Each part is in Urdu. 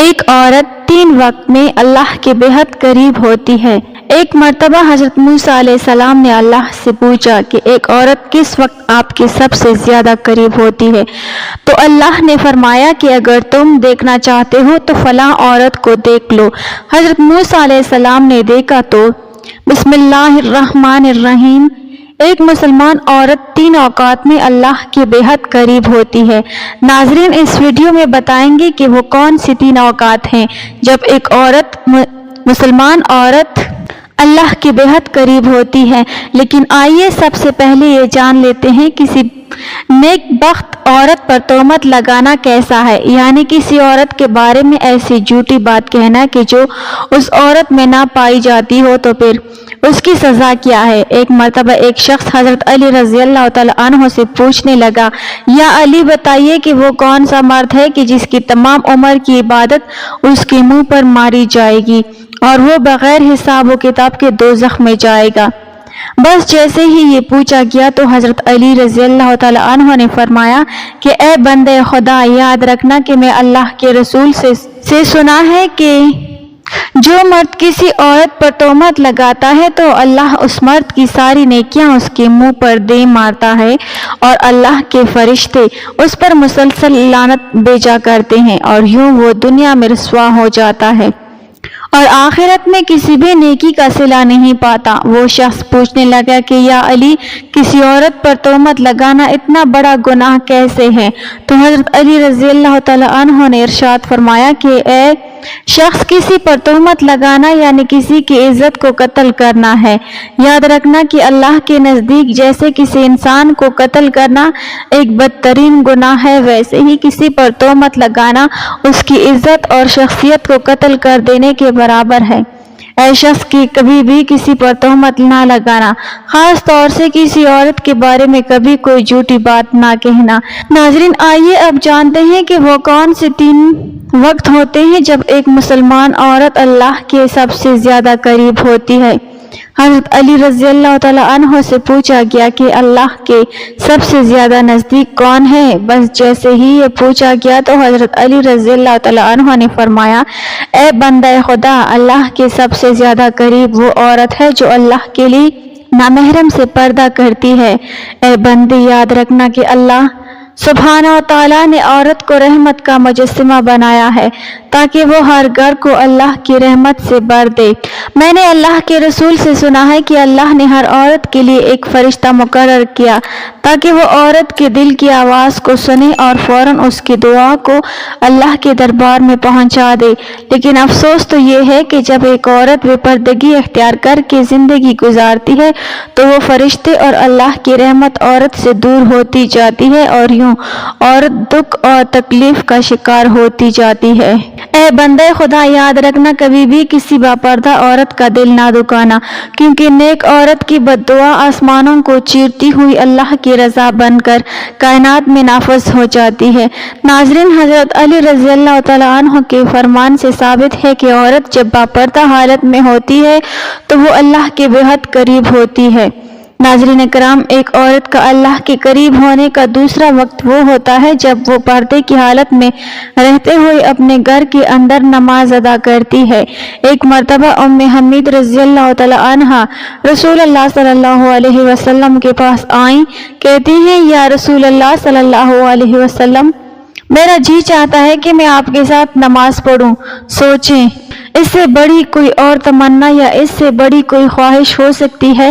ایک عورت 3 وقت میں اللہ کے بہت قریب ہوتی ہے۔ ایک مرتبہ حضرت موسیٰ علیہ السلام نے اللہ سے پوچھا کہ ایک عورت کس وقت آپ کے سب سے زیادہ قریب ہوتی ہے؟ تو اللہ نے فرمایا کہ اگر تم دیکھنا چاہتے ہو تو فلاں عورت کو دیکھ لو۔ حضرت موسیٰ علیہ السلام نے دیکھا تو بسم اللہ الرحمن الرحیم، ایک مسلمان عورت 3 اوقات میں اللہ کے بہت قریب ہوتی ہے۔ ناظرین، اس ویڈیو میں بتائیں گے کہ وہ کون سی 3 اوقات ہیں جب ایک مسلمان عورت اللہ کے بہت قریب ہوتی ہے۔ لیکن آئیے سب سے پہلے یہ جان لیتے ہیں کسی نیک بخت عورت پر تہمت لگانا کیسا ہے، یعنی کسی عورت کے بارے میں ایسی جھوٹی بات کہنا کہ جو اس عورت میں نہ پائی جاتی ہو، تو پھر اس کی سزا کیا ہے۔ ایک مرتبہ ایک شخص حضرت علی رضی اللہ تعالی عنہ سے پوچھنے لگا، یا علی بتائیے کہ وہ کون سا مرد ہے کہ جس کی تمام عمر کی عبادت اس کے منہ پر ماری جائے گی اور وہ بغیر حساب و کتاب کے دوزخ میں جائے گا۔ بس جیسے ہی یہ پوچھا گیا تو حضرت علی رضی اللہ تعالی عنہ نے فرمایا کہ اے بندے خدا، یاد رکھنا کہ میں اللہ کے رسول سے سنا ہے کہ جو مرد کسی عورت پر تہمت لگاتا ہے تو اللہ اس مرد کی ساری نیکیاں اس کے منہ پر دے مارتا ہے، اور اللہ کے فرشتے اس پر مسلسل لعنت بھیجا کرتے ہیں، اور یوں وہ دنیا میں رسوا ہو جاتا ہے اور آخرت میں کسی بھی نیکی کا صلہ نہیں پاتا۔ وہ شخص پوچھنے لگا کہ یا علی، کسی عورت پر تہمت لگانا اتنا بڑا گناہ کیسے ہے؟ تو حضرت علی رضی اللہ تعالی عنہ نے ارشاد فرمایا کہ اے شخص، کسی پر تہمت لگانا یعنی کسی کی عزت کو قتل کرنا ہے۔ یاد رکھنا کہ اللہ کے نزدیک جیسے کسی انسان کو قتل کرنا ایک بدترین گناہ ہے، ویسے ہی کسی پر تہمت لگانا اس کی عزت اور شخصیت کو قتل کر دینے کے برابر ہے۔ اے شخص کی کبھی بھی کسی پر تہمت نہ لگانا، خاص طور سے کسی عورت کے بارے میں کبھی کوئی جھوٹی بات نہ کہنا۔ ناظرین، آئیے اب جانتے ہیں کہ وہ کون سے 3 وقت ہوتے ہیں جب ایک مسلمان عورت اللہ کے سب سے زیادہ قریب ہوتی ہے۔ حضرت علی رضی اللہ تعالی عنہ سے پوچھا گیا کہ اللہ کے سب سے زیادہ نزدیک کون ہے؟ بس جیسے ہی یہ پوچھا گیا تو حضرت علی رضی اللہ تعالی عنہ نے فرمایا، اے بندہ خدا، اللہ کے سب سے زیادہ قریب وہ عورت ہے جو اللہ کے لیے نامحرم سے پردہ کرتی ہے۔ اے بندے، یاد رکھنا کہ اللہ سبحانہ و تعالیٰ نے عورت کو رحمت کا مجسمہ بنایا ہے تاکہ وہ ہر گھر کو اللہ کی رحمت سے بھر دے۔ میں نے اللہ کے رسول سے سنا ہے کہ اللہ نے ہر عورت کے لیے ایک فرشتہ مقرر کیا تاکہ وہ عورت کے دل کی آواز کو سنے اور فوراً اس کی دعا کو اللہ کے دربار میں پہنچا دے۔ لیکن افسوس تو یہ ہے کہ جب ایک عورت بے پردگی اختیار کر کے زندگی گزارتی ہے تو وہ فرشتے اور اللہ کی رحمت عورت سے دور ہوتی جاتی ہے، اور یوں عورت دکھ اور تکلیف کا شکار ہوتی جاتی ہے۔ اے بندے خدا، یاد رکھنا کبھی بھی کسی باپردہ عورت کا دل نہ دکھانا، کیونکہ نیک عورت کی بد دعا آسمانوں کو چیرتی ہوئی اللہ کی رضا بن کر کائنات میں نافذ ہو جاتی ہے۔ ناظرین، حضرت علی رضی اللہ تعالی عنہ کے فرمان سے ثابت ہے کہ عورت جب باپردہ حالت میں ہوتی ہے تو وہ اللہ کے بہت قریب ہوتی ہے۔ ناظرین کرام، ایک عورت کا اللہ کے قریب ہونے کا دوسرا وقت وہ ہوتا ہے جب وہ پردے کی حالت میں رہتے ہوئے اپنے گھر کے اندر نماز ادا کرتی ہے۔ ایک مرتبہ ام حمید رضی اللہ تعالی عنہا رسول اللہ صلی اللہ علیہ وسلم کے پاس آئیں، کہتی ہیں، یا رسول اللہ صلی اللہ علیہ وسلم، میرا جی چاہتا ہے کہ میں آپ کے ساتھ نماز پڑھوں۔ سوچیں، اس سے بڑی کوئی اور تمنا یا اس سے بڑی کوئی خواہش ہو سکتی ہے؟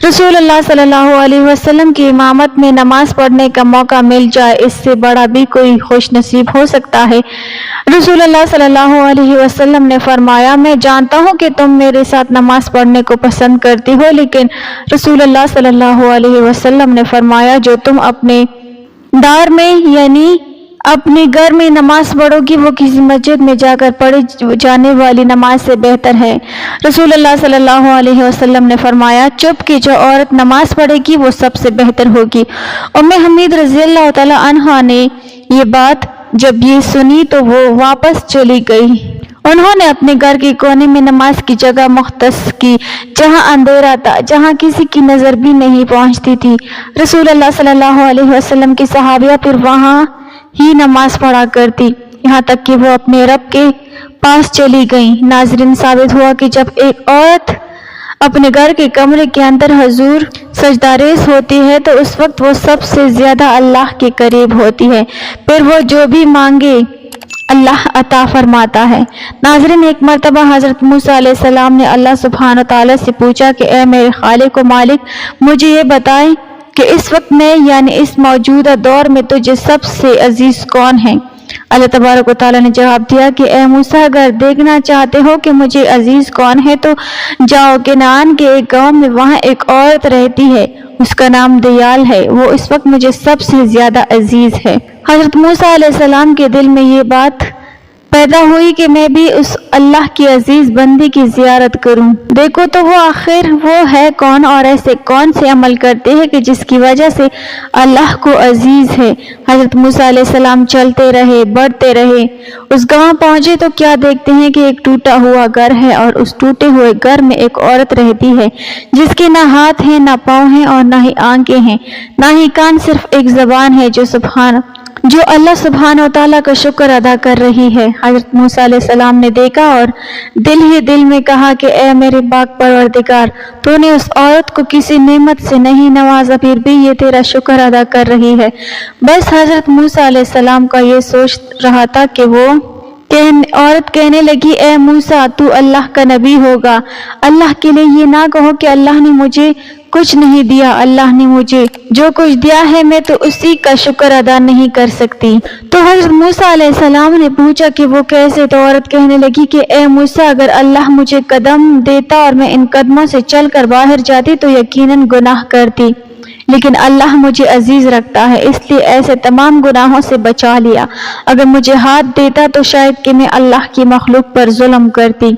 رسول اللہ صلی اللہ علیہ وسلم کی امامت میں نماز پڑھنے کا موقع مل جائے، اس سے بڑا بھی کوئی خوش نصیب ہو سکتا ہے؟ رسول اللہ صلی اللہ علیہ وسلم نے فرمایا، میں جانتا ہوں کہ تم میرے ساتھ نماز پڑھنے کو پسند کرتی ہو، لیکن رسول اللہ صلی اللہ علیہ وسلم نے فرمایا، جو تم اپنے دار میں یعنی اپنے گھر میں نماز پڑھو گی وہ کسی مسجد میں جا کر پڑھی جانے والی نماز سے بہتر ہے۔ رسول اللہ صلی اللہ علیہ وسلم نے فرمایا، چپ کہ جو عورت نماز پڑھے گی وہ سب سے بہتر ہوگی۔ ام حمید رضی اللہ تعالی عنہا نے یہ بات جب یہ سنی تو وہ واپس چلی گئی۔ انہوں نے اپنے گھر کے کونے میں نماز کی جگہ مختص کی جہاں اندھیرا تھا، جہاں کسی کی نظر بھی نہیں پہنچتی تھی۔ رسول اللہ صلی اللہ علیہ وسلم کی صحابیہ پھر وہاں ہی نماز پڑھا کرتی۔ یہاں تک کہ وہ اپنے رب کے پاس چلی گئیں۔ ناظرین، ثابت ہوا کہ جب ایک عورت اپنے گھر کے کمرے کے اندر حضور سجدہ ریز ہوتی ہے تو اس وقت وہ سب سے زیادہ اللہ کے قریب ہوتی ہے، پھر وہ جو بھی مانگے اللہ عطا فرماتا ہے۔ ناظرین، ایک مرتبہ حضرت موسیٰ علیہ السلام نے اللہ سبحانہ تعالیٰ سے پوچھا کہ اے میرے خالق و مالک، مجھے یہ بتائیں کہ اس وقت میں یعنی اس موجودہ دور میں تجھے سب سے عزیز کون ہے؟ اللہ تبارک و تعالیٰ نے جواب دیا کہ اے موسیٰ، اگر دیکھنا چاہتے ہو کہ مجھے عزیز کون ہے تو جاؤ کنعان کے ایک گاؤں میں، وہاں ایک عورت رہتی ہے، اس کا نام دیال ہے، وہ اس وقت مجھے سب سے زیادہ عزیز ہے۔ حضرت موسیٰ علیہ السلام کے دل میں یہ بات پیدا ہوئی کہ میں بھی اس اللہ کی عزیز بندی کی زیارت کروں، دیکھو تو وہ آخر وہ ہے کون اور ایسے کون سے عمل کرتے ہیں کہ جس کی وجہ سے اللہ کو عزیز ہے۔ حضرت موسیٰ علیہ السلام چلتے رہے، بڑھتے رہے، اس گاؤں پہنچے تو کیا دیکھتے ہیں کہ ایک ٹوٹا ہوا گھر ہے اور اس ٹوٹے ہوئے گھر میں ایک عورت رہتی ہے جس کے نہ ہاتھ ہیں، نہ پاؤں ہیں اور نہ ہی آنکھیں ہیں، نہ ہی کان، صرف ایک زبان ہے جو اللہ سبحانہ و تعالیٰ کا شکر ادا کر رہی ہے۔ حضرت موسیٰ علیہ السلام نے دیکھا اور دل ہی دل میں کہا کہ اے میرے پاک پروردگار، تو نے اس عورت کو کسی نعمت سے نہیں نوازا، پھر بھی یہ تیرا شکر ادا کر رہی ہے۔ بس حضرت موسیٰ علیہ السلام کا یہ سوچ رہا تھا کہ عورت کہنے لگی، اے موسیٰ، تو اللہ کا نبی ہوگا، اللہ کے لیے یہ نہ کہو کہ اللہ نے مجھے کچھ نہیں دیا، اللہ نے مجھے جو کچھ دیا ہے میں تو اسی کا شکر ادا نہیں کر سکتی۔ تو حضرت موسیٰ علیہ السلام نے پوچھا کہ وہ کیسے؟ تو عورت کہنے لگی کہ اے موسیٰ، اگر اللہ مجھے قدم دیتا اور میں ان قدموں سے چل کر باہر جاتی تو یقیناً گناہ کرتی، لیکن اللہ مجھے عزیز رکھتا ہے، اس لیے ایسے تمام گناہوں سے بچا لیا۔ اگر مجھے ہاتھ دیتا تو شاید کہ میں اللہ کی مخلوق پر ظلم کرتی،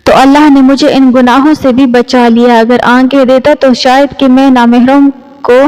تو اللہ نے مجھے ان گناہوں سے بھی بچا لیا۔ اگر آنکھیں دیتا تو شاید کہ میں نامحرم کو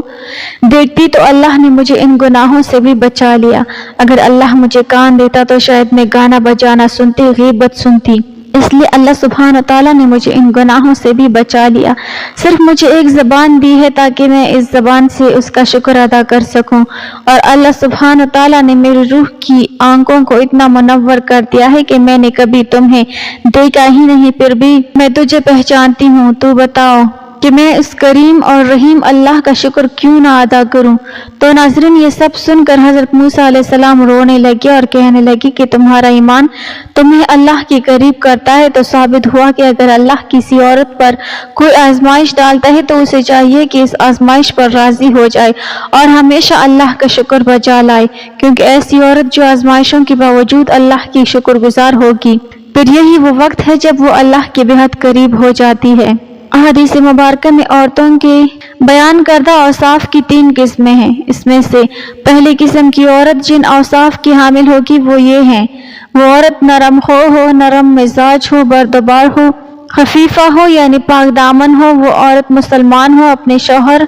دیکھتی، تو اللہ نے مجھے ان گناہوں سے بھی بچا لیا۔ اگر اللہ مجھے کان دیتا تو شاید میں گانا بجانا سنتی، غیبت سنتی، اس لیے اللہ سبحانہ تعالیٰ نے مجھے ان گناہوں سے بھی بچا لیا۔ صرف مجھے ایک زبان دی ہے تاکہ میں اس زبان سے اس کا شکر ادا کر سکوں، اور اللہ سبحانہ تعالیٰ نے میری روح کی آنکھوں کو اتنا منور کر دیا ہے کہ میں نے کبھی تمہیں دیکھا ہی نہیں، پھر بھی میں تجھے پہچانتی ہوں۔ تو بتاؤ کہ میں اس کریم اور رحیم اللہ کا شکر کیوں نہ ادا کروں؟ تو ناظرین، یہ سب سن کر حضرت موسیٰ علیہ السلام رونے لگے اور کہنے لگے کہ تمہارا ایمان تمہیں اللہ کے قریب کرتا ہے۔ تو ثابت ہوا کہ اگر اللہ کسی عورت پر کوئی آزمائش ڈالتا ہے تو اسے چاہیے کہ اس آزمائش پر راضی ہو جائے اور ہمیشہ اللہ کا شکر بجا لائے، کیونکہ ایسی عورت جو آزمائشوں کے باوجود اللہ کی شکر گزار ہوگی، پھر یہی وہ وقت ہے جب وہ اللہ کے بہت قریب ہو جاتی ہے۔ احادیث مبارکہ میں عورتوں کے بیان کردہ اوصاف کی 3 قسمیں ہیں۔ اس میں سے پہلی قسم کی عورت جن اوصاف کی حامل ہوگی وہ یہ ہیں: وہ عورت نرم خو ہو، نرم مزاج ہو، بردبار ہو، خفیفہ ہو یعنی پاک دامن ہو، وہ عورت مسلمان ہو، اپنے شوہر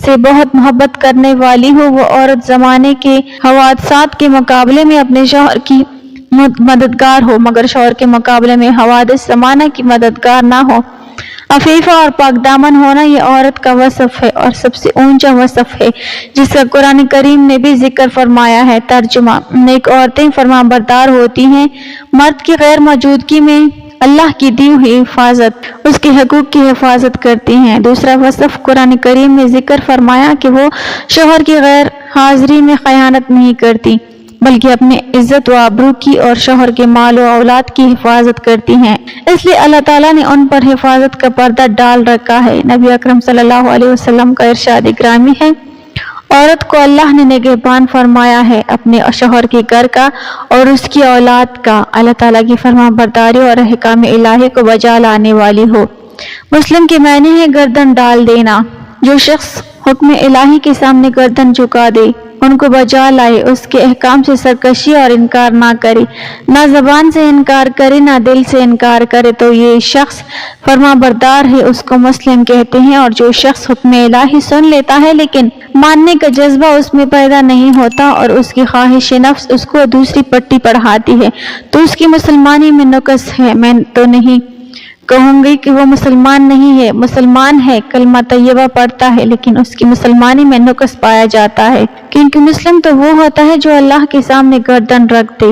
سے بہت محبت کرنے والی ہو، وہ عورت زمانے کے حوادثات کے مقابلے میں اپنے شوہر کی مددگار ہو مگر شوہر کے مقابلے میں حوادث زمانہ کی مددگار نہ ہو۔ عفیفہ اور پاک دامن ہونا یہ عورت کا وصف ہے اور سب سے اونچا وصف ہے جس کا قرآن کریم نے بھی ذکر فرمایا ہے۔ ترجمہ: نیک عورتیں فرمانبردار ہوتی ہیں، مرد کی غیر موجودگی میں اللہ کی دی ہوئی حفاظت، اس کے حقوق کی حفاظت کرتی ہیں۔ دوسرا وصف قرآن کریم نے ذکر فرمایا کہ وہ شوہر کی غیر حاضری میں خیانت نہیں کرتی بلکہ اپنے عزت و آبرو کی اور شوہر کے مال و اولاد کی حفاظت کرتی ہیں، اس لیے اللہ تعالیٰ نے ان پر حفاظت کا پردہ ڈال رکھا ہے۔ نبی اکرم صلی اللہ علیہ وسلم کا ارشاد گرامی ہے، عورت کو اللہ نے نگہبان فرمایا ہے اپنے شوہر کے گھر کا اور اس کی اولاد کا، اللہ تعالیٰ کی فرمان برداری اور احکام الہی کو بجا لانے والی ہو۔ مسلم کے معنی ہے گردن ڈال دینا۔ جو شخص حکم الہی کے سامنے گردن جھکا دے، ان کو بجا لائے، اس کے احکام سے سرکشی اور انکار نہ کرے، نہ زبان سے انکار کرے نہ دل سے انکار کرے، تو یہ شخص فرمانبردار ہے، اس کو مسلم کہتے ہیں۔ اور جو شخص حکم الہی سن لیتا ہے لیکن ماننے کا جذبہ اس میں پیدا نہیں ہوتا اور اس کی خواہش نفس اس کو دوسری پٹی پڑھاتی ہے، تو اس کی مسلمانی میں نقص ہے۔ میں تو نہیں کہوں گی کہ وہ مسلمان نہیں ہے، مسلمان ہے، کلمہ طیبہ پڑھتا ہے، لیکن اس کی مسلمانی میں نقص پایا جاتا ہے، کیونکہ مسلم تو وہ ہوتا ہے جو اللہ کے سامنے گردن رکھ دے۔